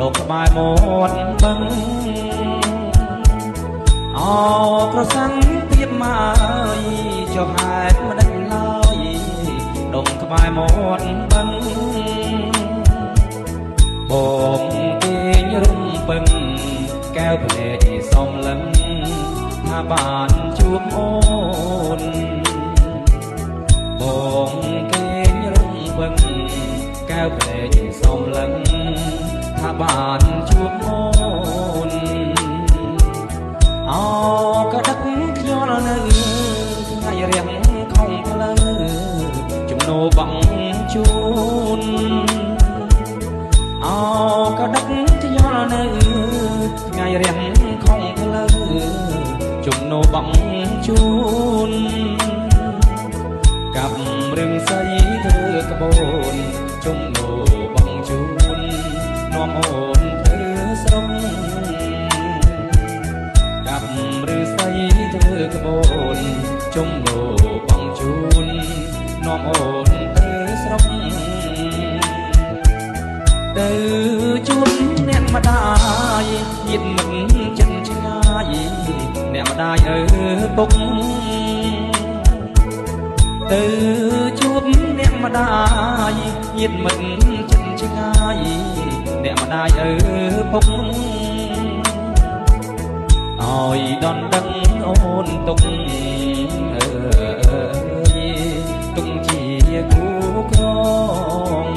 ដកក្បែរមាត់បឹងអោក្រសាំងទៀតមកចុះហេតុមិនដេចឡើយដកក្បែរមាត់បឹងបងគេងរំពឹងកែវភ្នែកសំឡឹងថាបានជួបអូនបងគេងរំពឹងកែវភ្នែកសំឡឹងថាបានជួបអូនអោក៏ដឹកខ្ញុំនៅថ្ងៃរៀងខំផ្លូវជំនោបងជូនអោក៏ដឹកខ្ញុំនៅថ្ងៃរៀងខំផ្លូវជំនោបងជូនกับរឿងស្អីធ្វើក្បូនជំនោបងជូននាំអូនធ្វើស្រុងกับរឿងស្អីធ្វើក្បូនជំនោបងជូននាំអូនធ្វើស្រុងទៅជួបអ្នកម្ដាយញាតិមិនចិនឆ្ងាយអ្នកម្ដាយឪពុកទៅជួបអ្នកម្ដាយញាតិមិនចិនឆ្ងាយអ្នកម្ដាយឪពុកឲ្យដនដឹងអូនទុកទុកជាគូក្រង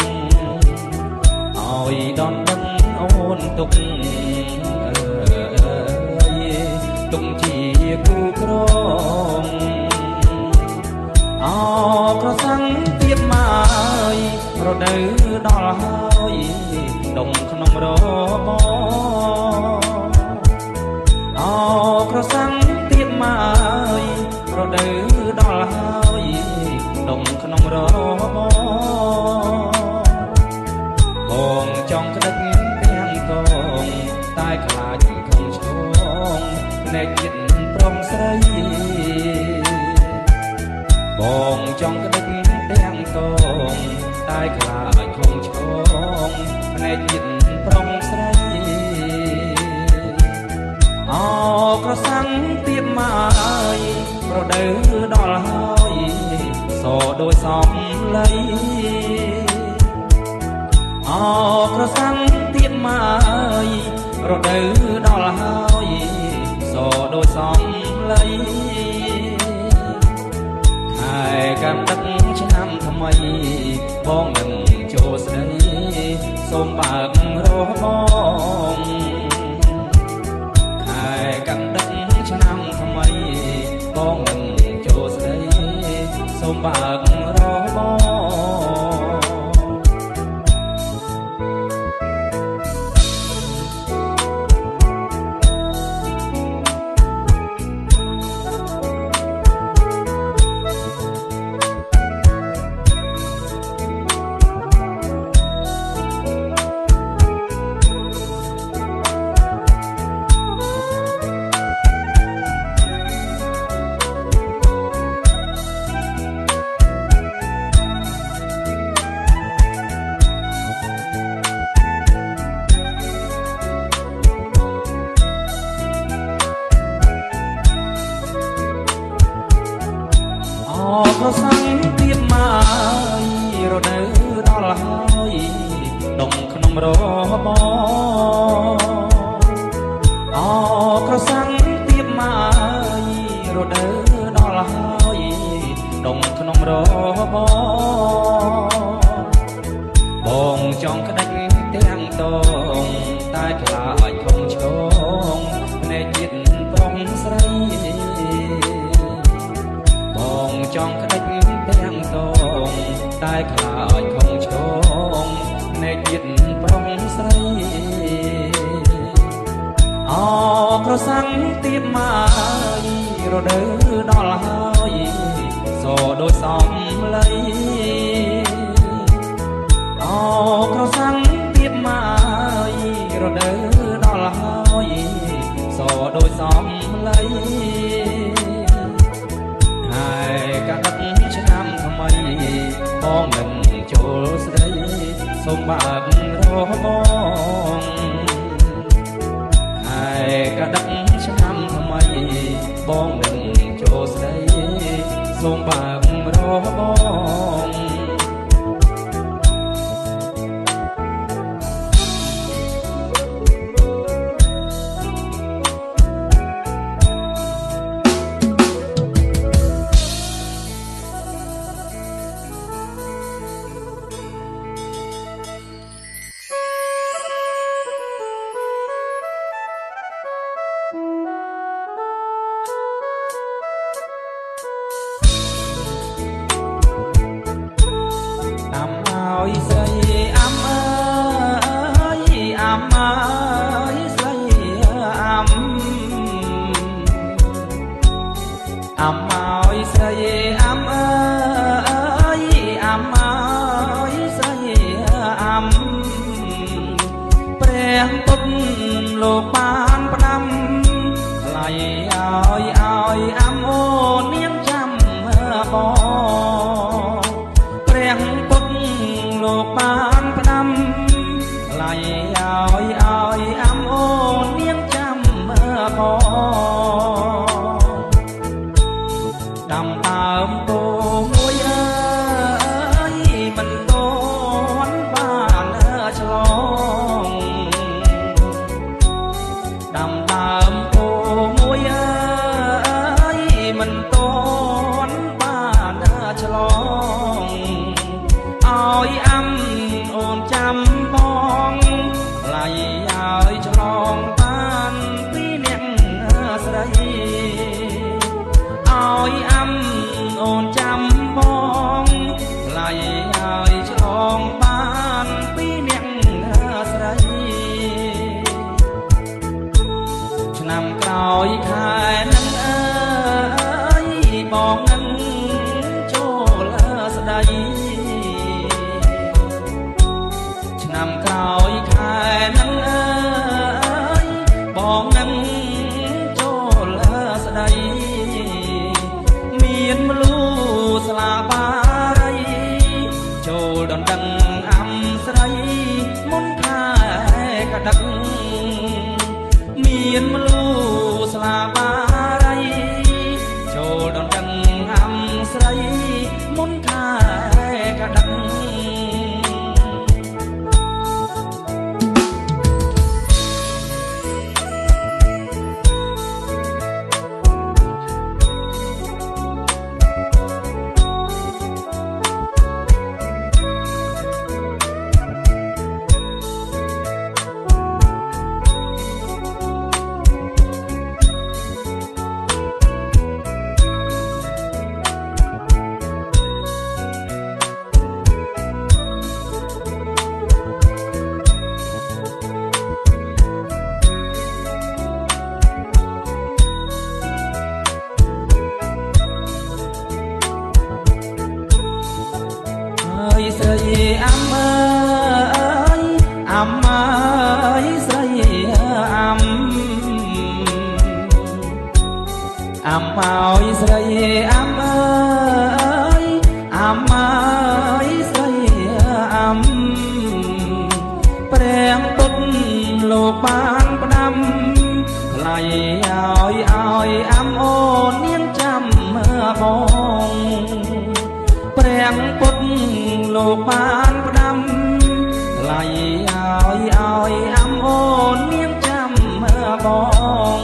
ឲ្យដនដឹងអូនទុកទុកជាគូក្រងអោក្រសាំងទៀតមករដូវដល់ហើយដុំក្នុងរបអោក្រសាំងទៀតមករដូវដល់ហើយដុំក្នុងរបបងចង់ក្តិចទាំងកងតែខ្លាចខំឆ្លងភ្នែកចិត្តប្រុងស្រីបងចង់ក្តិចទាំងកងតែខ្លាចខំឆ្លងភ្នែកចិត្តប្រុងស្រីអោក្រសាំងទៀតមករដូវដល់ហើយសដូចសំឡីអោក្រសាំងទៀតមករដូវដល់ហើយសដូចសំឡីហើយកំដឹកឆ្នាំថ្មីបងនឹងចូលស្ដីសូមបើករបងហើយកំដឹកឆ្នាំថ្មីបងនឹងចូលស្ដីសូមបើករបងក្រសាំងទៀតមករដូវដល់ហើយដុំក្នុងរបអោក្រសាំងទៀតមករដូវដល់ហើយដុំក្នុងរបបងចង់ក្តិចទាំងតងតែខ្លាចខំឆ្លងភ្នែកចិត្តប្រុងស្រីបងចង់ក្តិចទាំងតងតែខ្លាចខំឆ្លងភ្នែកចិត្តប្រុងស្រីអោក្រសាំងទៀតមករដូវដល់ហើយសដូចសំឡីអោក្រសាំងទៀតមករដូវដល់ហើយសដូចសំឡីហើយកាដឹកឆ្នាំថ្មីបងនឹងចូលស្ដីសូមបើក របងហើយក៏ដឹកឆ្នាំថ្មីបងនឹងចូលស្ដីសូមបើករបងអើយស្រីអាំអើយអាំអើយស្រីអាំអាំអើយស្រីអាំអើយអាំអើយស្រីអាំព្រះពុទ្ធលោកបានផ្ដាំថ្លៃឲ្យអាំអូននាងចាំបងព្រះពុទ្ធលោកបានផ្ដាំថ្លៃឲ្យអាំអូននាងចាំបងដាំដើមពោមួយអើយមិនទាន់បានឆ្លងដាំដើមពោមួយអើយមិនទាន់បានឆ្លងឲ្យអាំអូនចាំបងថ្លៃឲ្យឆ្លងបានពីអ្នកស្រីឲ្យអាំអូនចាំបងថ្លៃឲ្យឆ្លងបានពីអ្នកស្រីឆ្នាំក្រោយខែនឹងអើយបងនឹងចូលស្ដីឆ្នាំក្រោយខែនឹងអើយបងនឹងចូលស្ដីមានមលូស្លាបារីចូលដណ្ដឹងអាំស្រីមុនខែកដឹកមានមលូស្លាបារីចូលដណ្ដឹងអាំស្រីមុនខែកដឹកស្រីអាំអើយអាំអើយស្រីអាំអាំអើយស្រីអាំអើយអាំអើយស្រីអាំព្រះពុទ្ធលោកបានផ្ដាំថ្លៃឲ្យអាំអូននាងចាំបងព្រះពុទ្ធលោកបានផ្ដាំថ្លៃឲ្យអាំអូននាងចាំបង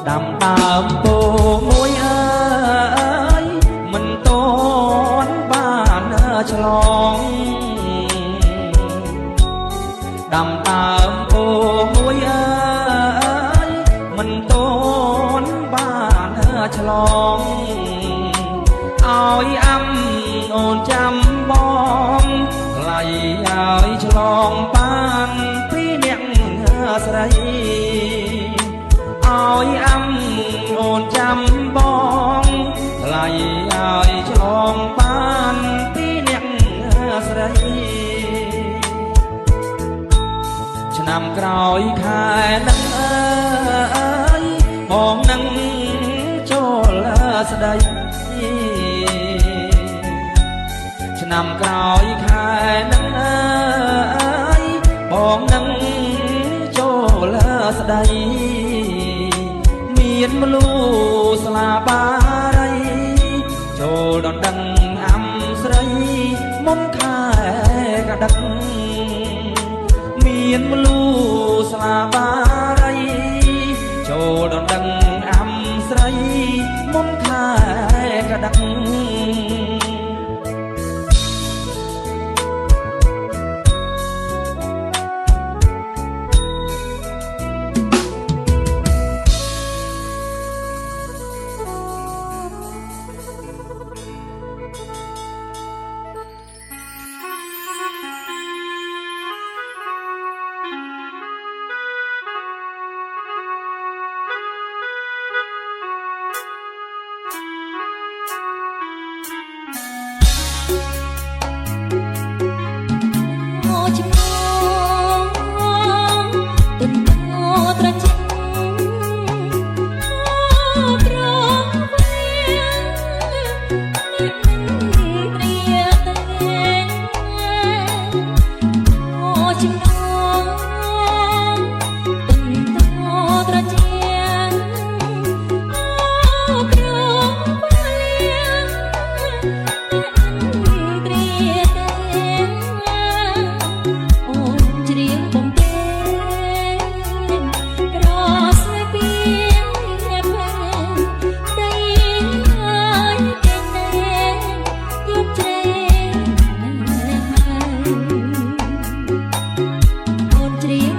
ដាំដើមពោមួយអើយមិនទាន់បានឆ្លងដាំដើមពោមួយអើយមិនទាន់បានឆ្លងឲ្យអាំអូនចាំបងថ្លៃឲ្យឆ្លងបានពីអ្នកស្រីឲ្យអាំអូនចាំបងថ្លៃឲ្យឆ្លងបានពីអ្នកស្រីឆ្នាំក្រោយខែនឹងអើយបងនឹងចូលស្ដីឆ្នាំក្រោយខែ មានមលូស្លាបារីចូលដណ្ដឹងអំស្រីមុនខែកដឹកមានមលូស្លាបារីចូលដណ្ដឹងអំស្រីមុនខែកដឹក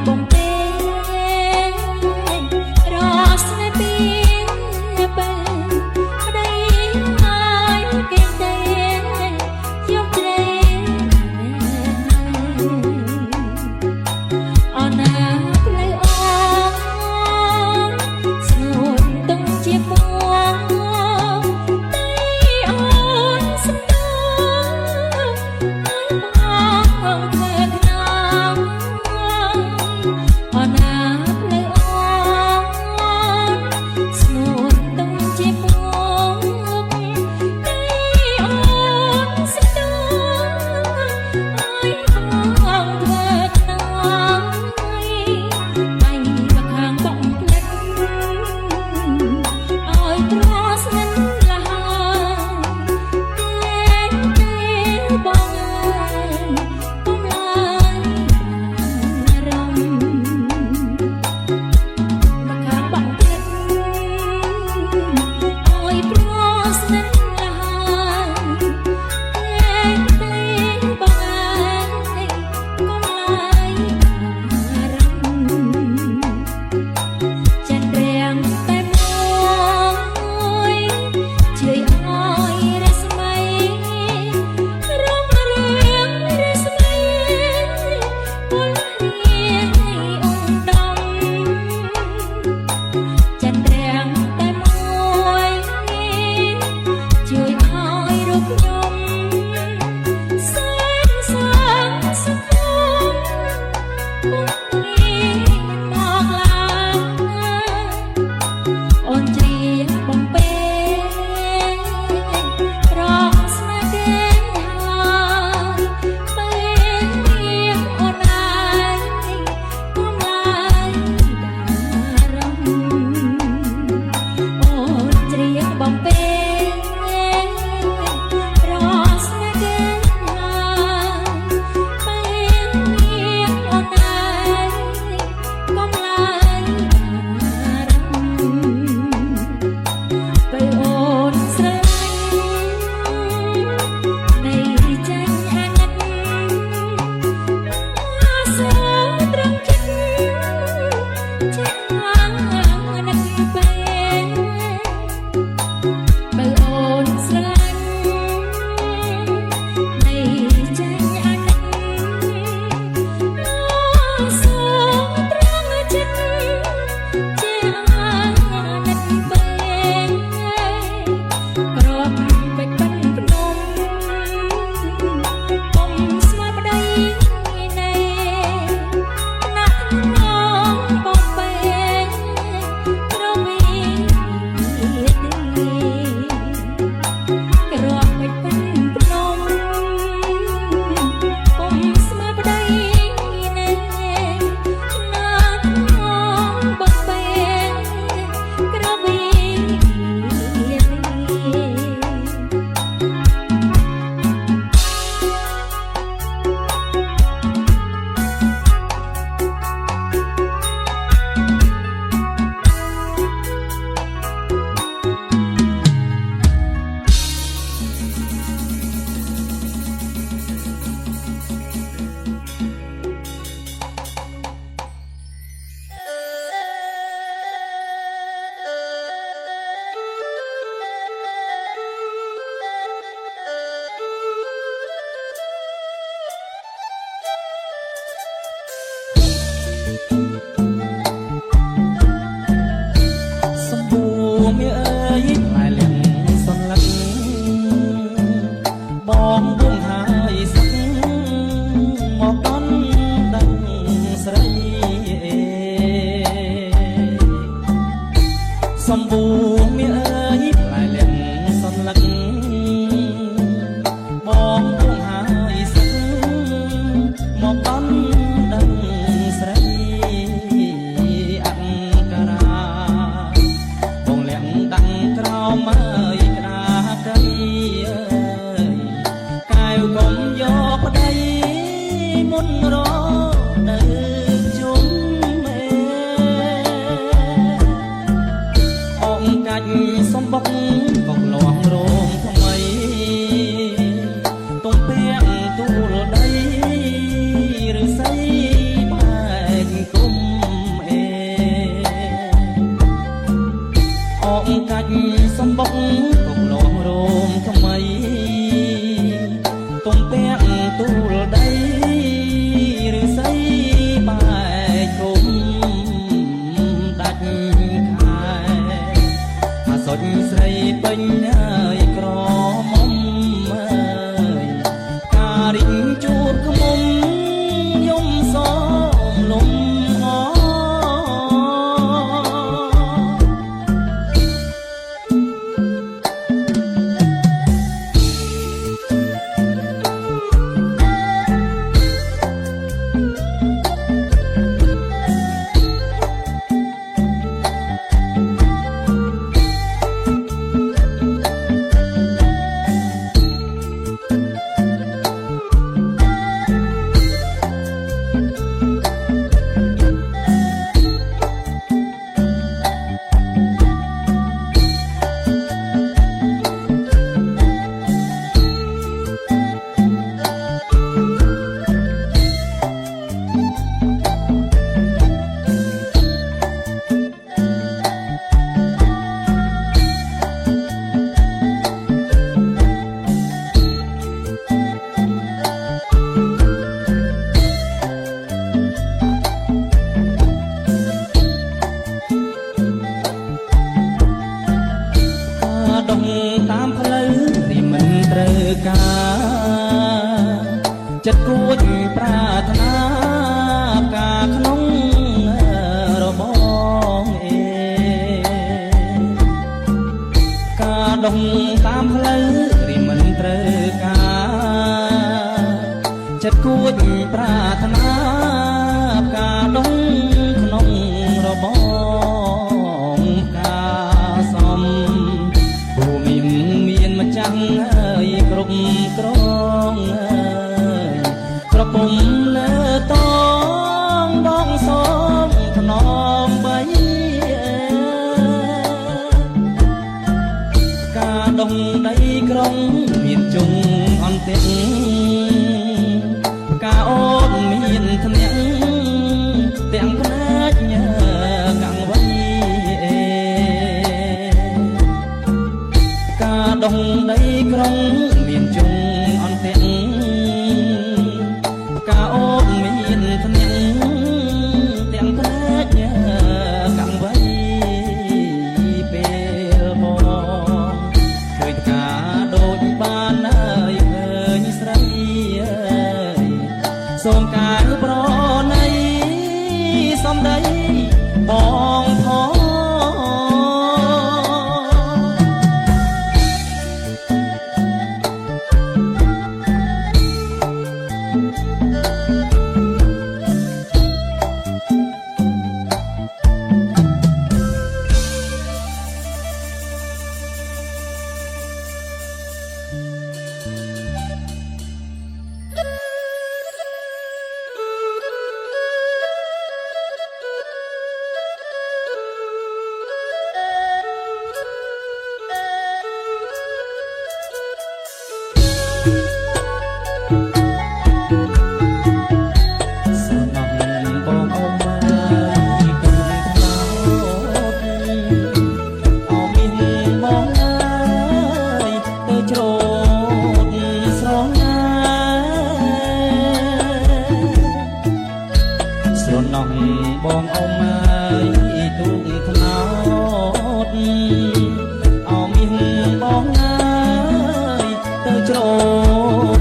បង សម្បូរមាអើយផ្លែលៀងសន្លឹកបងបួងហើយសឹកមកដល់ដឹងស្រីសម្បូរមាអើយផ្លែលៀងសន្លឹកបងបួងហើយសឹកមកដល់ដឹងស្រីអង្ការ៉ាបងលៀងដាំងក្រោមអើយក្តារដីអើយកែវកុំយកប្តីមុនរនៅជុំមេអងកាច់សំបុកកងលងរោមថ្មីទុំពាំងទូលដីឬស័យបែកគុំអេអងកាច់សំបុកកងលងរោមថ្មីទុំពាំងទូលដីឬស័យបែកគុំដាច់ខែអាសុចស្រីពេញហើយក្រមុំអើយការរិញជួបខ្មុំយំសមលំអដងតាមផ្លូវទីមិនត្រូវការចិត្តគួចប្រាថ្នាការក្នុងរបងអេការដងតាមផ្លូវទីមិនត្រូវការចិត្តគួចប្រាថ្នាការដងក្នុងរបងការសំភូមិមានម្ចាំងអើយគ្រប់ក្រងអើយក្រពុំលើតងបងសំថ្នមបីការដងដីក្រុងមានជុងអន្ទាក់ការអូនមានធ្នាក់ទាំងភ្នែកញើកាំងវៃការដងដីក្រុងមានជុងអន្ទាក់ការអូនមានធ្នាក់ទាំងភ្នែកញើកាំងវៃពេលបងឃើញការដូចបានហើយឃើញស្រីអើយសូមការប្រណីសំដីបងផង បងអ៊ំអើយទូកថ្នោតអោមានបងអើយទៅច្រូត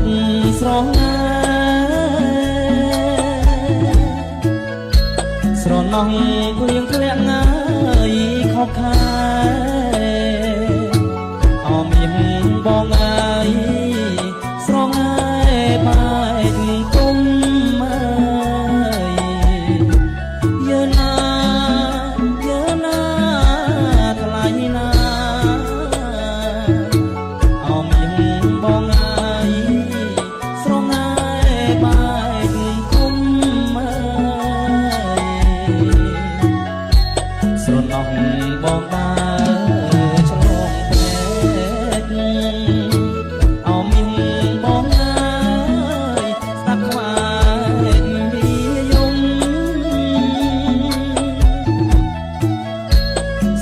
ស្រងាស្រណោះគ្លៀងធ្លាក់ងាយខកខាអោមានបងអើយស្រងាបែកគុំអើយយើណាថ្លៃណាអោមានបងអើយស្រងាបែកគុំអើយស្រណោះបងដើរឆ្លងព្រែកអោមានបងអើយស្ដាប់ខ្វាយពីយំ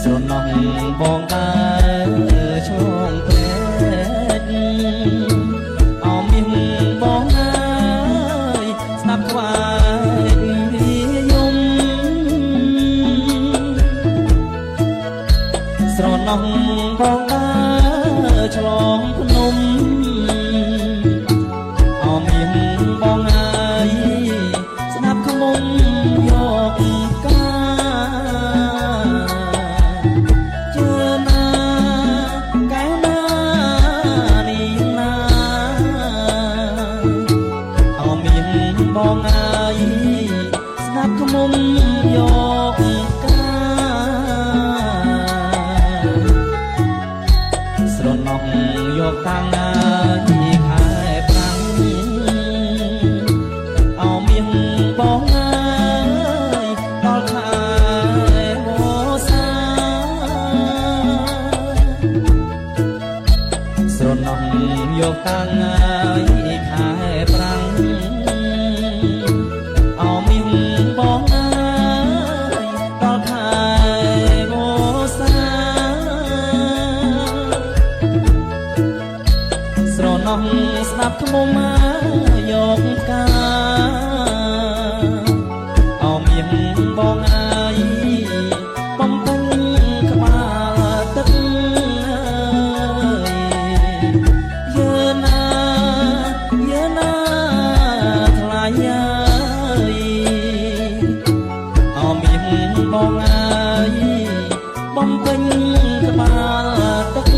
ស្រណោះបងដើរឆ្លងព្រែកអោមានបងអើយស្ដាប់ខ្វាយពីយំស្រណោះបងដើរឆ្លងភ្នំអោមានបងអើយស្ដាប់ខ្មុំយកផ្កាជឿណាកែវណានេះណាអោមានបងអើយស្ដាប់ខ្មុំយកផ្កាស្រណោះយកតាំងណាយខែប្រាំងអោមានបងអើយដល់ខែវស្សាស្រណោះយកតាំងណាយខែប្រាំងអោមានបងអើយដល់ខែវស្សាស្រណោះស្ដាប់ខ្មុំយកផ្កាអោមានបងអើយបំពេញក្បាលទឹកយើណាថ្លៃអើយអោមានបងអើយបំពេញក្បាលទឹក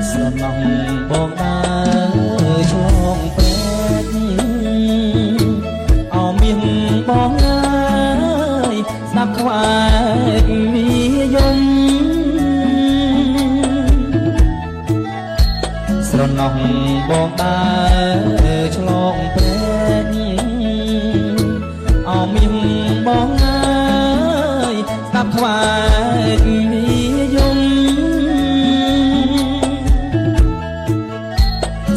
ស្រណោះបងដើរឆ្លងព្រែកអោមានបងអើយស្ដាប់ខ្វាយពីយំស្រណោះបងដើរឆ្លងព្រែកអោមានបងអើយស្ដាប់ខ្វាយពីយំ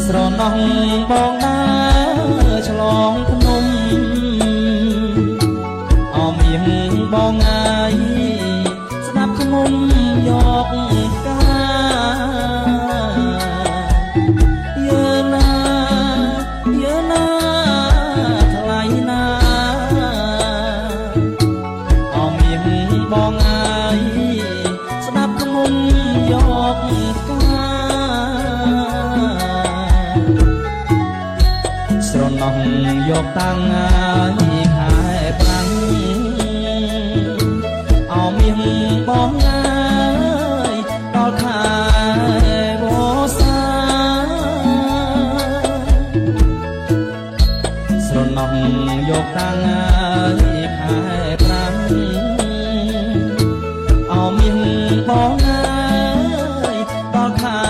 ស្រណោះបងដើរឆ្លងភ្នំអោមានបងអើយស្ដាប់ខ្មុំយកផ្កាយើណាថ្លៃណាអោមានបងអើយស្ដាប់ខ្មុំយកផ្កា យកតាំងហើយខែប្រាំងអោមៀងបងហើយដល់ខែវស្សាស្រណោះយកតាំងហើយខែប្រាំងអោមៀងបងហើយដល់ខែ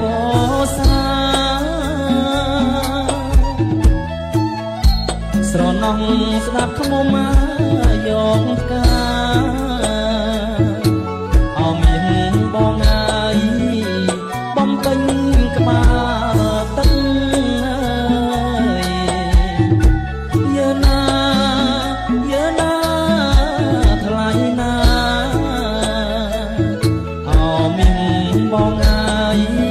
វស្សាស្រណោះស្ដាប់ខ្មុំយកផ្កាអមមានបងហើយបំពេញក្បាលទឹកយើណាថ្លៃណាអមមានបងហើយ